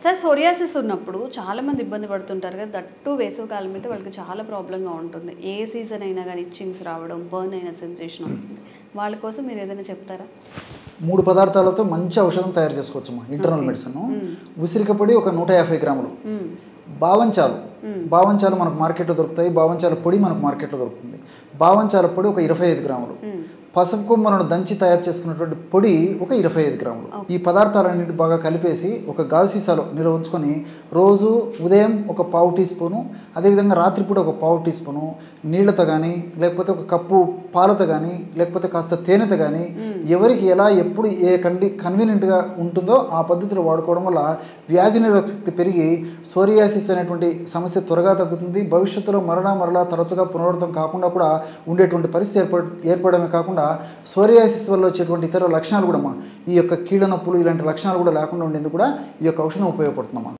Sir psoriasis ఉన్నప్పుడు చాలామంది ఇబ్బంది పడుతుంటారు కదా, దట్టు వేసవికాలం అయితే వాళ్ళకి చాలా ప్రాబ్లంగా ఉంటుంది. ఏ సీజన్ అయినా కానీ ఇచ్చింగ్స్ రావడం, బర్న్ అయిన సెన్సేషన్ ఉంటుంది. వాళ్ళ కోసం మీరు ఏదైనా చెప్తారా? 3 పదార్థాలతో మంచి ఔషధం తయారు చేసుకోవచ్చమ్మా. ఇంటర్నల్ మెడిసిన్ ఉసిరిక పొడి ఒక 150 గ్రాములు, బావంచాలు మనకు మార్కెట్లో దొరుకుతాయి. బావంచాల పొడి మనకు మార్కెట్లో దొరుకుతుంది. బావంచాల పొడి ఒక 25 గ్రాములు, పసుపు కొమ్మలను దంచి తయారు చేసుకున్నటువంటి పొడి ఒక 25 గ్రాములు. ఈ పదార్థాలన్నింటి బాగా కలిపేసి ఒక గాజు సీసాలో నిల్వ ఉంచుకొని రోజు ఉదయం ఒక పావు టీ స్పూను, అదేవిధంగా రాత్రిపూట ఒక పావు టీ స్పూను నీళ్లతో కానీ, లేకపోతే ఒక కప్పు పాలతో కానీ, లేకపోతే కాస్త తేనెతో కానీ, ఎవరికి ఎలా ఎప్పుడు ఏ కన్వీనియంట్గా ఉంటుందో ఆ పద్ధతిలో వాడుకోవడం వల్ల వ్యాధి నిరోధక శక్తి పెరిగి సోరియాసిస్ అనేటువంటి సమస్య త్వరగా తగ్గుతుంది. భవిష్యత్తులో మరలా తరచుగా పునరావృతం కాకుండా కూడా ఉండేటువంటి పరిస్థితి ఏర్పడమే కాకుండా సోరియాసిస్ వల్ల వచ్చేటువంటి ఇతర లక్షణాలు కూడా ఈ యొక్క కీళ్ళ నొప్పులు ఇలాంటి లక్షణాలు కూడా లేకుండా ఉండేందుకు కూడా ఈ యొక్క ఔషధం ఉపయోగపడుతుందమ్మా.